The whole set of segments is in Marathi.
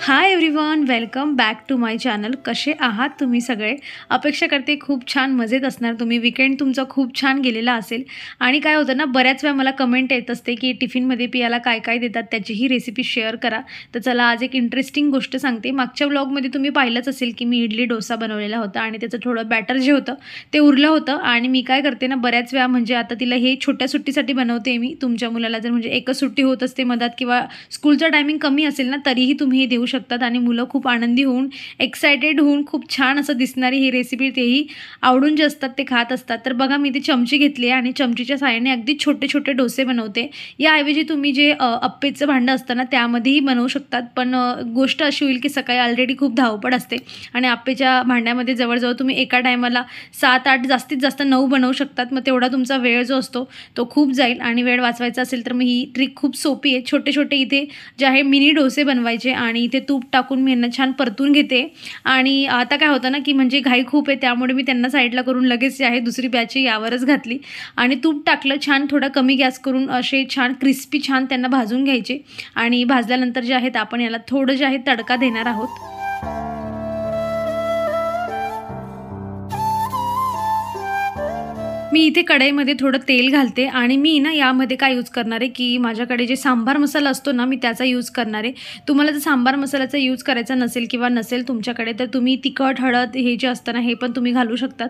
High everyone, welcome back to my channel. कसे आहात तुम्ही सगळे? अपेक्षा करते खूप छान मजेत असणार तुम्ही. वीकेंड तुमचा खूप छान गेलेला असेल. आणि काय होतं ना, बऱ्याच वेळा मला कमेंट येत असते की टिफिनमध्ये पियाला काय काय देतात त्याचीही रेसिपी शेअर करा. तर चला आज एक इंटरेस्टिंग गोष्ट सांगते. मागच्या व्लॉगमध्ये तुम्ही पाहिलंच असेल की मी इडली डोसा बनवलेला होता आणि त्याचं थोडं बॅटर जे होतं ते उरलं होतं. आणि मी काय करते ना, बऱ्याच वेळा म्हणजे आता तिला हे छोट्या सुट्टीसाठी बनवते मी. तुमच्या मुलाला जर म्हणजे एकच सुट्टी होत असते मधात किंवा स्कूलचा टायमिंग कमी असेल ना, तरीही तुम्ही हे देऊ शकतात आणि मुलं खूप आनंदी होऊन एक्साइटेड होऊन खूप छान असं दिसणारी ही रेसिपी तेही आवडून जे असतात ते खात असतात. तर बघा मी ती चमची घेतली आहे आणि चमचीच्या साहाय्याने अगदी छोटे छोटे डोसे बनवते. याऐवजी तुम्ही जे अप्पेचं भांडं असतं ना त्यामध्येही बनवू शकतात. पण गोष्ट अशी होईल की सकाळी ऑलरेडी खूप धावपळ असते आणि अप्पेच्या भांड्यामध्ये जवळजवळ तुम्ही एका टायमाला 7-8 जास्तीत जास्त 9 बनवू शकतात. मग तेवढा तुमचा वेळ जो असतो तो खूप जाईल आणि वेळ वाचवायचा असेल तर मग ही ट्रिक खूप सोपी आहे. छोटे छोटे इथे जे आहे मिनी डोसे बनवायचे आणि इथे तूप टाकून मी यांना छान परतून घेते. आणि आता काय होतं ना की म्हणजे घाई खूप आहे त्यामुळे मी त्यांना साईडला करून लगेच जे आहे दुसरी बॅच यावरच घातली आणि तूप टाकलं छान. थोडा कमी गॅस करून असे छान क्रिस्पी छान त्यांना भाजून घ्यायचे. आणि भाजल्यानंतर जे आहेत आपण याला थोडं जे आहे तडका देणार आहोत. मी इथे कढईमध्ये थोडं तेल घालते आणि मी ना यामध्ये काय यूज करणार आहे की माझ्याकडे जे सांबार मसाला असतो ना मी त्याचा यूज करणार आहे. तुम्हाला जर सांबार मसाल्याचा यूज करायचा नसेल किंवा नसेल तुमच्याकडे तर तुम्ही तिखट हळद हे जे असतं ना हे पण तुम्ही घालू शकतात.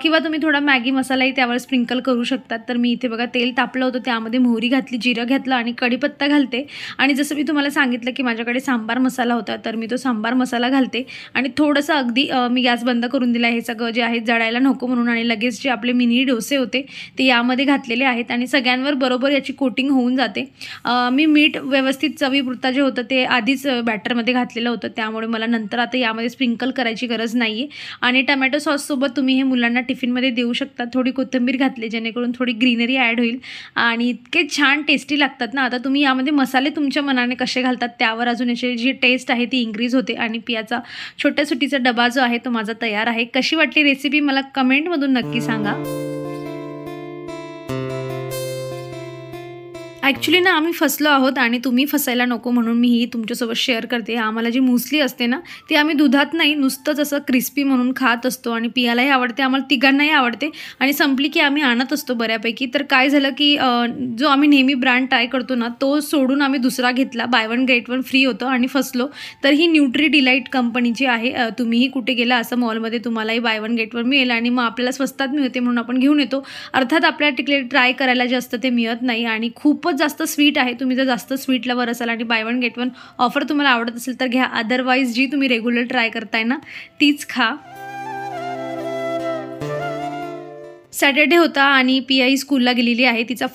किंवा तुम्ही थोडा मॅगी मसालाही त्यावर स्प्रिंकल करू शकतात. तर मी इथे बघा तेल तापलं होतं त्यामध्ये मोहरी घातली, जिरं घातलं आणि कढीपत्ता घालते. आणि जसं मी तुम्हाला सांगितलं की माझ्याकडे सांबार मसाला होता तर मी तो सांबार मसाला घालते आणि थोडंसं अगदी मी गॅस बंद करून दिला. हे सगळं जे आहे जळायला नको म्हणून आणि लगेच जे आपले मिनी डोसे होते ते यामध्ये घातलेले आहेत आणि सगळ्यांवर बरोबर याची कोटिंग होऊन जाते. मी मीठ व्यवस्थित चवीपुरता जे होतं ते आधीच बॅटरमध्ये घातलेलं होतं त्यामुळे मला नंतर आता यामध्ये स्प्रिंकल करायची गरज नाही आहे. आणि टमॅटो सॉससोबत तुम्ही हे मुलांना टिफिनमध्ये देऊ शकता. थोडी कोथिंबीर घातली जेणेकरून थोडी ग्रीनरी ॲड होईल आणि इतके छान टेस्टी लागतात ना. आता तुम्ही यामध्ये मसाले तुमच्या मनाने कसे घालतात त्यावर अजून याची जी टेस्ट आहे ती इन्क्रीज होते. आणि पियाचा छोट्या सुट्टीचा डबा जो आहे तो माझा तयार आहे. कशी वाटली रेसिपी मला कमेंटमधून नक्की सांगा. ॲक्च्युली ना आम्ही फसलो आहोत आणि तुम्ही फसायला नको म्हणून मी ही तुमच्यासोबत शेअर करते. आम्हाला जी मुसली असते ना ती आम्ही दुधात नाही नुसतंच असं क्रिस्पी म्हणून खात असतो आणि पियालाही आवडते, आम्हाला तिघांनाही आवडते आणि संपली की आम्ही आणत असतो बऱ्यापैकी. तर काय झालं की जो आम्ही नेहमी ब्रँड ट्राय करतो ना तो सोडून आम्ही दुसरा घेतला. By one get one free होतं आणि फसलो. तर ही न्यूट्री डिलाईट कंपनीची आहे. तुम्हीही कुठे गेला असं मॉलमध्ये तुम्हालाही बाय वन गेट वन मिळेल आणि मग आपल्याला स्वस्तात मिळते म्हणून आपण घेऊन येतो. अर्थात आपल्या तिकडे ट्राय करायला जे असतं ते मिळत नाही आणि खूपच जास्त स्वीट आहे. तुम्ही जर जास्त स्वीट लवर असाल आणि by one get one offer तुम्हाला आवडत असेल तर घ्या. अदरवाईज जी तुम्ही रेग्युलर ट्राय करताय ना तीच खा. सॅटर्डे होता आणि पियाई स्कूलला गेलेली आहे. तिचा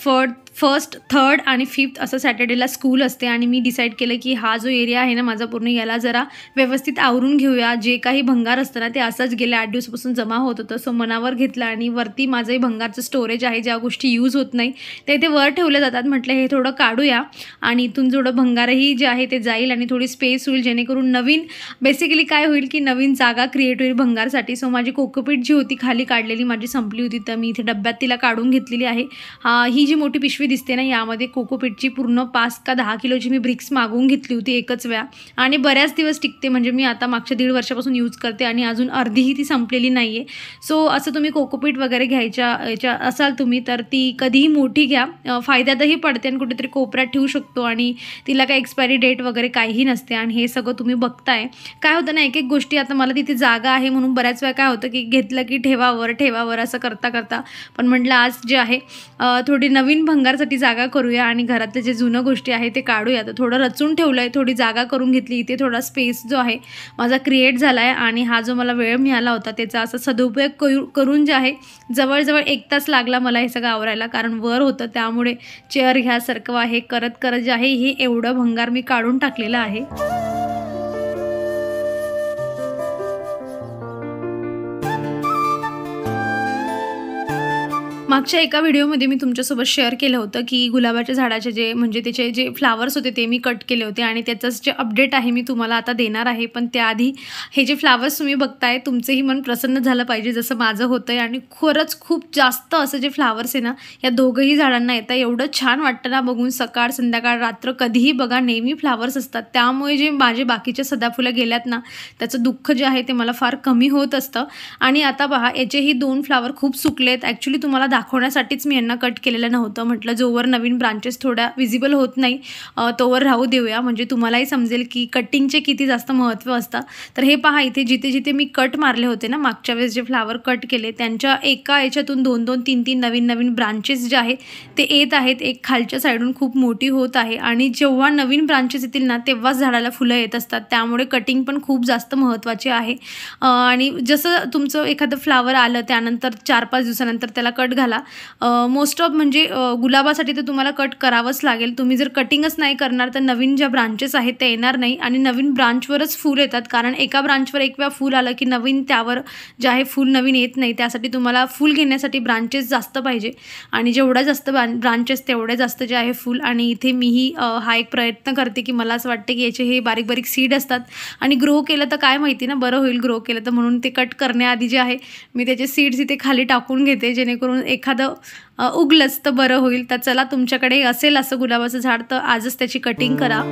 फर्स्ट, थर्ड आणि फिफ्थ असं सॅटर्डेला स्कूल असते आणि मी डिसाईड केलं की हा जो एरिया आहे ना माझा पूर्ण याला जरा व्यवस्थित आवरून घेऊया. जे काही भंगार असतं ना ते असंच गेल्या 8 दिवसापासून जमा होत होतं. सो मनावर घेतलं आणि वरती माझंही भंगारचं स्टोरेज आहे. ज्या गोष्टी यूज होत नाही ते इथे वर ठेवल्या जातात. म्हटलं हे थोडं काढूया आणि इथून थोडं भंगारही जे आहे ते जाईल आणि थोडी स्पेस होईल जेणेकरून नवीन बेसिकली काय होईल की नवीन जागा क्रिएट होईल भंगारसाठी. सो माझी कोकोपीट जी होती खाली काढलेली माझी संपली होती तर मी इथे डब्यात तिला काढून घेतलेली आहे. ही जी मोठी पिशवी दिसते ना यामध्ये कोकोपीटची पूर्ण 5 का 10 किलोची मी ब्रिक्स मागवून घेतली होती एकच वेळा आणि बऱ्याच दिवस टिकते. म्हणजे मी आता मागच्या 1.5 वर्षापासून यूज करते आणि अजून अर्धीही ती संपलेली नाही आहे. सो असं तुम्ही कोकोपीट वगैरे याच्या असाल तुम्ही तर ती कधीही मोठी घ्या. फायद्यातही पडते आणि कुठेतरी कोपऱ्यात ठेवू शकतो आणि तिला काही एक्सपायरी डेट वगैरे काहीही नसते. आणि हे सगळं तुम्ही बघताय. काय होतं ना एक एक गोष्टी आता मला तिथे जागा आहे म्हणून बऱ्याच वेळा काय होतं की घेतलं की ठेवावर असं करता करता पण म्हटलं आज जे आहे थोडी नवीन भंगारसाठी जागा करूया आणि घरातले जे जुनं गोष्टी आहे ते काढूया. तर थोडं रचून ठेवलं आहे, थोडी जागा करून घेतली. इथे थोडा स्पेस जो आहे माझा क्रिएट झाला आहे आणि हा जो मला वेळ मिळाला होता त्याचा असा सदुपयोग करून जे आहे जवळजवळ 1 तास लागला मला हे सगळं आवरायला. कारण वर होतं त्यामुळे चेअर घ्या सरकवा हे करत करत जे आहे हे एवढं भंगार मी काढून टाकलेलं आहे. मागच्या एका व्हिडिओमध्ये मी तुमच्यासोबत शेअर केलं होतं की गुलाबाच्या झाडाचे जे म्हणजे त्याचे जे फ्लावर्स होते ते मी कट केले होते आणि त्याचंच जे अपडेट आहे मी तुम्हाला आता देणार आहे. पण त्याआधी हे जे फ्लावर्स तुम्ही बघताय तुमचंही मन प्रसन्न झालं पाहिजे जसं माझं होतं आहे. आणि खरंच खूप जास्त असं जे फ्लावर्स आहे ना या दोघंही झाडांना येतं, एवढं छान वाटतं ना बघून. सकाळ संध्याकाळ रात्र कधीही बघा नेहमी फ्लावर्स असतात. त्यामुळे जे माझे बाकीचे सदाफुलं गेल्यात ना त्याचं दुःख जे आहे ते मला फार कमी होत असतं. आणि आता पहा याचेही 2 फ्लावर खूप सुकलेत. ॲक्च्युली तुम्हाला दाखवण्यासाठीच मी यांना कट केलेलं नव्हतं. म्हटलं जोवर नवीन ब्रांचेस थोड्या विजिबल होत नाही तोवर राहू देऊया, म्हणजे तुम्हालाही समजेल की कटिंगचे किती जास्त महत्त्व असतं. तर हे पहा इथे जिथे जिथे मी कट मारले होते ना मागच्या वेळेस जे फ्लावर कट केले त्यांच्या एका याच्यातून 2-2 3-3 नवीन ब्रांचेस जे आहे ते येत आहेत. एक खालच्या साईडून खूप मोठी होत आहे आणि जेव्हा नवीन ब्रांचेस येतील ना तेव्हाच झाडाला फुलं येत असतात. त्यामुळे कटिंग पण खूप जास्त महत्त्वाचे आहे. आणि जसं तुमचं एखादं फ्लावर आलं त्यानंतर 4-5 दिवसानंतर त्याला कट घाला. मोस्ट ऑफ म्हणजे गुलाबासाठी तर तुम्हाला कट करावंच लागेल. तुम्ही जर कटिंगच नाही करणार तर नवीन ज्या ब्रांचेस आहेत त्या येणार नाही आणि नवीन ब्रांचवरच फूल येतात. कारण एका ब्रांचवर एक वेळा फूल आलं की नवीन त्यावर जे आहे फूल नवीन येत नाही. त्यासाठी तुम्हाला फूल घेण्यासाठी ब्रांचेस जास्त पाहिजे आणि जेवढ्या जास्त ब्रांचेस तेवढे जास्त जे आहे फूल. आणि इथे मीही हा एक प्रयत्न करते की मला असं वाटते की याचे हे बारीक बारीक सीड असतात आणि ग्रो केलं तर काय माहिती ना बरं होईल ग्रो केलं तर, म्हणून ते कट करण्याआधी जे आहे मी त्याचे सीड्स इथे खाली टाकून घेते जेणेकरून एखादं उगलंच तर बरं होईल. तर चला तुमच्याकडे असेल असं गुलाबाचं झाड तर आजच त्याची कटिंग करा.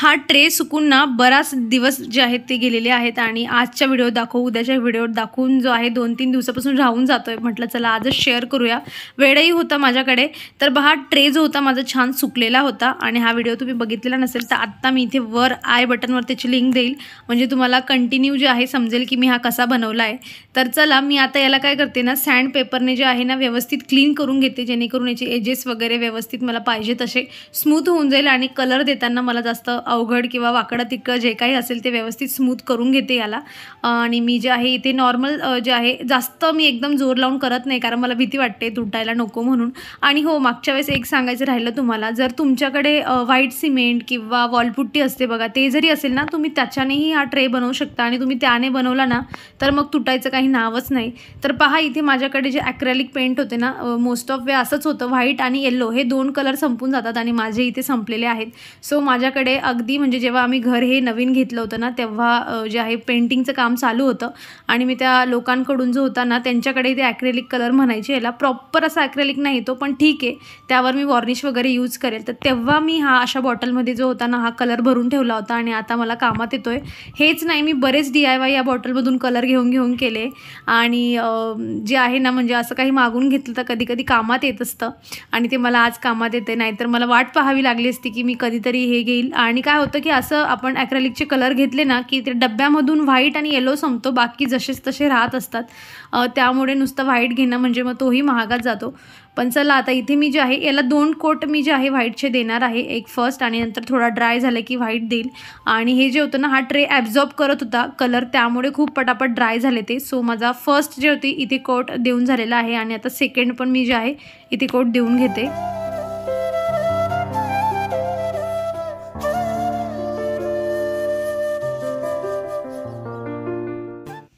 हा ट्रे सुकून ना बराच दिवस जे आहेत ते गेलेले आहेत आणि आजच्या व्हिडिओ दाखवू उद्याच्या व्हिडिओत दाखवून जो आहे 2-3 दिवसापासून राहून जातोय. म्हटलं चला आजच शेअर करूया. वेळही होता माझ्याकडे. तर हा ट्रे जो होता माझा छान सुकलेला होता आणि हा व्हिडिओ तुम्ही बघितलेला नसेल तर आत्ता मी इथे वर आय बटनवर त्याची लिंक देईल, म्हणजे तुम्हाला कंटिन्यू जे आहे समजेल की मी हा कसा बनवला आहे. तर चला मी आता याला काय करते ना सँड पेपरने जे आहे ना व्यवस्थित क्लीन करून घेते जेणेकरून याचे एजेस वगैरे व्यवस्थित मला पाहिजे तसे स्मूथ होऊन जाईल आणि कलर देताना मला जास्त अवघड किंवा वाकडं तिकडं जे काही असेल ते व्यवस्थित स्मूथ करून घेते याला. आणि मी जे आहे इथे नॉर्मल जे आहे जास्त मी एकदम जोर लावून करत नाही कारण मला भीती वाटते तुटायला नको म्हणून. आणि हो मागच्या वेळेस एक सांगायचं राहिलं तुम्हाला, जर तुमच्याकडे व्हाईट सिमेंट किंवा वॉलपुट्टी असते बघा ते जरी असेल ना तुम्ही त्याच्यानेही हा ट्रे बनवू शकता आणि तुम्ही त्याने बनवला ना तर मग तुटायचं काही नावच नाही. तर पहा इथे माझ्याकडे जे ॲक्रेलिक पेंट होते ना मोस्ट ऑफ वे असंच होतं, व्हाईट आणि येल्लो हे 2 कलर संपून जातात आणि माझे इथे संपलेले आहेत. सो माझ्याकडे अगदी म्हणजे जेव्हा आम्ही घर हे नवीन घेतलं होतं ना तेव्हा जे आहे पेंटिंगचं काम चालू होतं आणि मी त्या लोकांकडून जो होता ना त्यांच्याकडे ते ॲक्रेलिक कलर म्हणायचे. याला प्रॉपर असा ॲक्रेलिक नाही तो पण ठीक आहे, त्यावर मी वॉर्निश वगैरे यूज करेल. तर तेव्हा मी हा अशा बॉटलमध्ये जो होता ना हा कलर भरून ठेवला होता आणि आता मला कामात येतोय. हेच नाही मी बरेच DIY या बॉटलमधून कलर घेऊन केले आणि जे आहे ना म्हणजे असं काही मागून घेतलं तर कधी कधी कामात येत असतं आणि ते मला आज कामात येते. नाहीतर मला वाट पाहावी लागली असती की मी कधीतरी हे घेईल. आणि काय होतं की असं आपण ॲक्रेलिकचे कलर घेतले ना की ते डब्यामधून व्हाईट आणि येलो संपतो, बाकी जसेच तसे राहत असतात. त्यामुळे नुसतं व्हाईट घेणं म्हणजे मग तोही महागात जातो. पण चला आता इथे मी जे आहे याला 2 कोट मी जे आहे व्हाईटचे देणार आहे, एक फर्स्ट आणि नंतर थोडा ड्राय झालं की व्हाईट देईल. आणि हे जे होतं ना हा ट्रे ॲब्झॉर्ब करत होता कलर त्यामुळे खूप पटापट ड्राय झाले ते. सो माझा फर्स्ट जे होती इथे कोट देऊन झालेला आहे आणि आता सेकंड पण मी जे आहे इथे कोट देऊन घेते.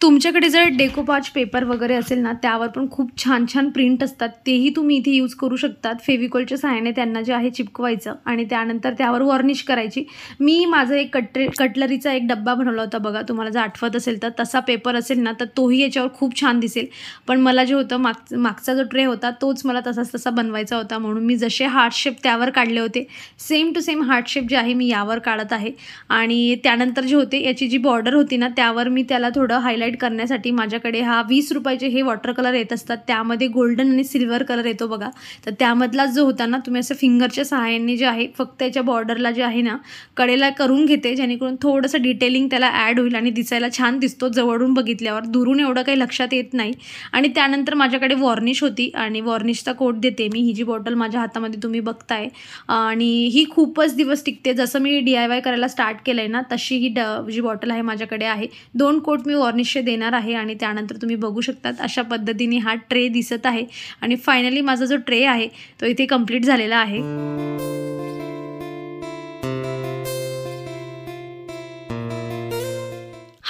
तुमच्याकडे जर डेकोपाच पेपर वगैरे असेल ना त्यावर पण खूप छान छान प्रिंट असतात, तेही तुम्ही इथे यूज करू शकतात. फेविकॉलच्या सहाय्याने त्यांना जे आहे चिपकवायचं आणि त्यानंतर त्यावर वॉर्निश करायची. मी माझं एक कटलरीचा एक डब्बा बनवला होता बघा, तुम्हाला जर आठवत असेल तर तसा पेपर असेल ना तर तोही याच्यावर खूप छान दिसेल. पण मला जे होतं मागचा जो ट्रे होता तोच मला तसा बनवायचा होता, म्हणून मी जसे हार्ट शेप त्यावर काढले होते same to same heart shape जे आहे मी यावर काढत आहे. आणि त्यानंतर जे होते याची जी बॉर्डर होती ना त्यावर मी त्याला थोडं हायलाईट करण्यासाठी माझ्याकडे हा 20 रुपयाचे हे वॉटर कलर येत असतात, त्यामध्ये गोल्डन आणि सिल्वर कलर येतो बघा. तर त्यामधला जो होता ना तुम्ही असं फिंगरच्या सहाय्याने जे आहे फक्त याच्या बॉर्डरला जे आहे ना कडेला करून घेते जेणेकरून थोडंसं डिटेलिंग त्याला ॲड होईल आणि दिसायला छान दिसतो जवळून बघितल्यावर, दुरून एवढं काही लक्षात येत नाही. आणि त्यानंतर माझ्याकडे वॉर्निश होती आणि वॉर्निशचा कोट देते मी. ही जी बॉटल माझ्या हातामध्ये तुम्ही बघताय आणि ही खूपच दिवस टिकते. जसं मी DIY करायला स्टार्ट केलं आहे ना तशी ही जी बॉटल आहे माझ्याकडे आहे. 2 कोट मी वॉर्निश देणार आहे आणि त्यानंतर तुम्ही बघू शकतात अशा पद्धतीने हा ट्रे दिसत आहे. आणि फायनली माझा जो ट्रे आहे तो इथे कंप्लीट झालेला आहे.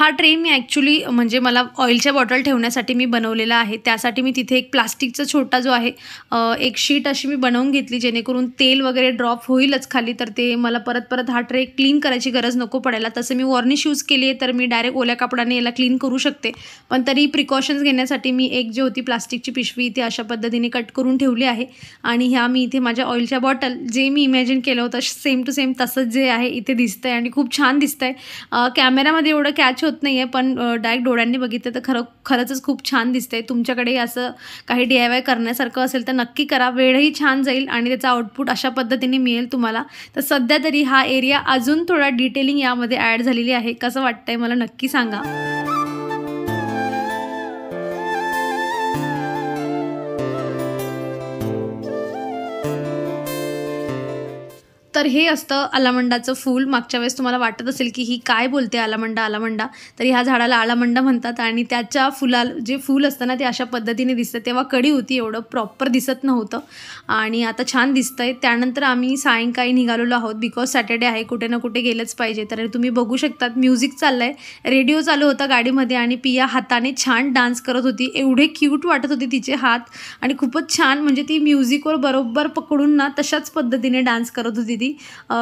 हा ट्रे मी ॲक्च्युली म्हणजे मला ऑइलच्या बॉटल ठेवण्यासाठी मी बनवलेला आहे. त्यासाठी मी तिथे एक प्लास्टिकचा छोटा जो आहे एक शीट अशी मी बनवून घेतली, जेणेकरून तेल वगैरे ड्रॉप होईलच खाली, तर ते मला परत हा ट्रे क्लीन करायची गरज नको पडायला. तसं मी वॉर्निश यूज केली आहे, तर मी डायरेक्ट ओल्या कपड्याने याला क्लीन करू शकते, पण तरी प्रिकॉशन्स घेण्यासाठी मी एक जी होती प्लास्टिकची पिशवी इथे अशा पद्धतीने कट करून ठेवली आहे. आणि ह्या मी इथे माझ्या ऑइलच्या बॉटल जे मी इमॅजिन केलं होतं सेम टू सेम तसंच जे आहे इथे दिसतंय आणि खूप छान दिसतंय. कॅमेरामध्ये एवढं कॅच होत नाही आहे, पण डायरेक्ट डोळ्यांनी बघितलं तर खरंच खूप छान दिसतंय. तुमच्याकडे असं काही DIY करण्यासारखं असेल तर नक्की करा, वेळही छान जाईल आणि त्याचा आउटपुट अशा पद्धतीने मिळेल तुम्हाला. तर सध्या तरी हा एरिया अजून थोडा डिटेलिंग यामध्ये ॲड झालेली आहे. कसं वाटतंय मला नक्की सांगा. तर हे असतं आलामंडाचं फूल. मागच्या वेळेस तुम्हाला वाटत असेल की ही काय बोलते आलामंडा, तर ह्या झाडाला आलामंडा म्हणतात. आणि त्याच्या जे फूल असतं ना ते अशा पद्धतीने दिसतं. तेव्हा कडी होती, एवढं प्रॉपर दिसत नव्हतं आणि आता छान दिसतंय. त्यानंतर आम्ही सायंकाळी निघालेलो आहोत, बिकॉज सॅटर्डे आहे, कुठे ना कुठे गेलंच पाहिजे. तर तुम्ही बघू शकतात म्युझिक चाललं आहे, रेडिओ चालू होता गाडीमध्ये आणि पिया हाताने छान डान्स करत होती. एवढे क्यूट वाटत होते तिचे हात आणि खूपच छान, म्हणजे ती म्युझिकवर बरोबर पकडून ना तशाच पद्धतीने डान्स करत होती ती.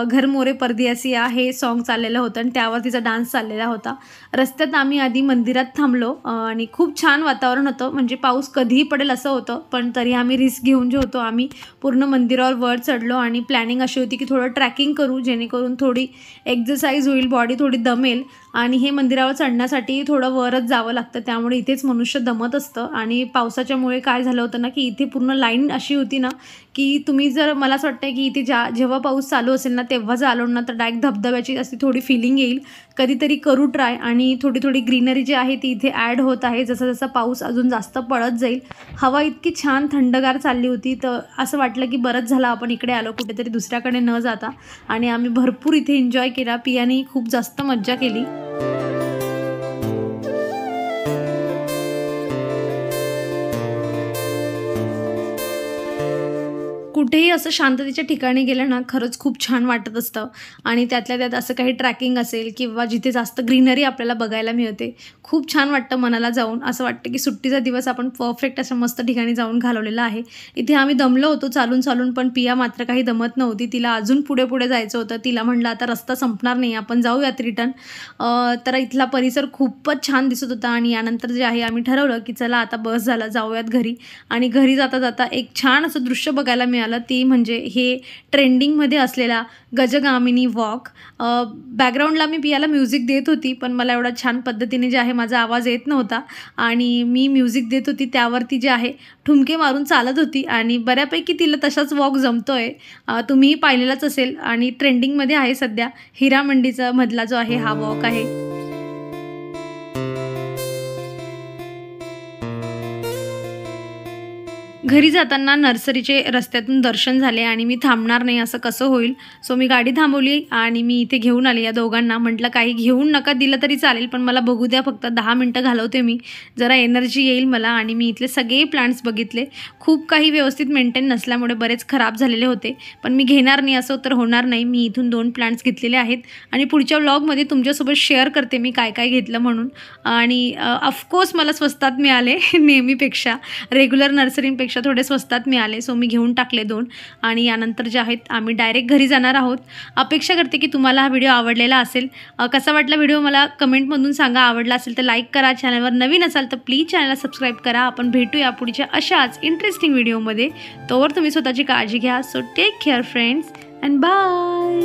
घर मोरे परदेसिया हे सॉन्ग चाललेलं होतं आणि त्यावर तिचा डान्स चाललेला होता. रस्त्यात आम्ही आधी मंदिरात थांबलो आणि खूप छान वातावरण होतं, म्हणजे पाऊस कधीही पडेल असं होतं, पण तरी आम्ही रिस्क घेऊन जे होतो आम्ही पूर्ण मंदिरावर वर चढलो. आणि प्लॅनिंग अशी होती की थोडं ट्रॅकिंग करू, जेणेकरून थोडी एक्झरसाईज होईल, बॉडी थोडी दमेल. आणि हे मंदिरावर चढण्यासाठी थोडं वरच जावं लागतं, त्यामुळे इथेच मनुष्य दमत असतं. आणि पावसाच्यामुळे काय झालं होतं ना की इथे पूर्ण लाईन अशी होती ना की तुम्ही जर, मला असं वाटतं की इथे जेव्हा पाऊस चालू असेल ना तेव्हा आलो ना तर डायरेक्ट धबधब्याची अशी थोडी फिलिंग येईल. कधीतरी करू ट्राय. आणि थोडी ग्रीनरी जी आहे ती इथे ॲड होत आहे जसा पाऊस अजून जास्त पडत जाईल. हवा इतकी छान थंडगार चालली होती, तर असं वाटलं की बरंच झालं आपण इकडे आलो, कुठेतरी दुसऱ्याकडे न जाता. आणि आम्ही भरपूर इथे एन्जॉय केला. पियाने खूप जास्त मज्जा केली. कुठेही असं शांततेच्या ठिकाणी गेलं ना खरंच खूप छान वाटत असतं. आणि त्यातल्या त्यात असं काही ट्रॅकिंग असेल किंवा जिथे जास्त ग्रीनरी आपल्याला बघायला मिळते, खूप छान वाटतं मनाला जाऊन. असं वाटतं की सुट्टीचा दिवस आपण परफेक्ट अशा मस्त ठिकाणी जाऊन घालवलेला आहे. इथे आम्ही दमलो होतो चालून, पण पिया मात्र काही दमत नव्हती. तिला अजून पुढे जायचं होतं. तिला म्हणलं आता रस्ता संपणार नाही, आपण जाऊयात रिटर्न. तर इथला परिसर खूपच छान दिसत होता. आणि यानंतर जे आहे आम्ही ठरवलं की चला आता बस झाला, जाऊयात घरी. आणि घरी जाता एक छान असं दृश्य बघायला मिळालं, ती म्हणजे हे ट्रेंडिंगमध्ये असलेला गजगामिनी वॉक. बॅकग्राऊंडला मी पियाला म्युझिक देत होती, पण मला एवढा छान पद्धतीने जे आहे माझा आवाज येत नव्हता आणि मी म्युझिक देत होती त्यावरती जे आहे ठुमके मारून चालत होती. आणि बऱ्यापैकी तिला तसाच वॉक जमतोय, तुम्हीही पाहिलेलाच असेल. आणि ट्रेंडिंगमध्ये आहे सध्या हिरामंडीचा मधला जो आहे हा वॉक आहे. घरी जाताना नर्सरीचे रस्त्यातून दर्शन झाले आणि मी थांबणार नाही असं कसं होईल, सो मी गाडी थांबवली आणि मी इथे घेऊन आली या दोघांना. म्हटलं काही घेऊन नका दिलं तरी चालेल, पण मला बघू द्या, फक्त 10 मिनटं घालवते मी, जरा एनर्जी येईल मला. आणि मी इथले सगळे प्लांट्स बघितले. खूप काही व्यवस्थित मेंटेन नसल्यामुळे बरेच खराब झालेले होते, पण मी घेणार नाही असं तर होणार नाही. मी इथून 2 प्लांट्स घेतलेले आहेत आणि पुढच्या व्लॉगमध्ये तुमच्यासोबत शेअर करते मी काय काय घेतलं म्हणून. आणि ऑफकोर्स मला स्वस्तात मिळाले नेहमीपेक्षा, रेग्युलर नर्सरीपेक्षा थोडे स्वस्तात मिळाले, सो मी घेऊन टाकले 2. आणि यानंतर जे आहेत आम्ही डायरेक्ट घरी जाणार आहोत. अपेक्षा करते की तुम्हाला हा व्हिडिओ आवडलेला असेल. कसा वाटला व्हिडिओ मला कमेंटमधून सांगा. आवडला असेल तर लाईक करा, चॅनलवर नवीन असाल तर प्लीज चॅनलला सबस्क्राईब करा. आपण भेटूया पुढच्या अशाच इंटरेस्टिंग व्हिडिओमध्ये. तोवर तुम्ही स्वतःची काळजी घ्या. So take care friends and bye.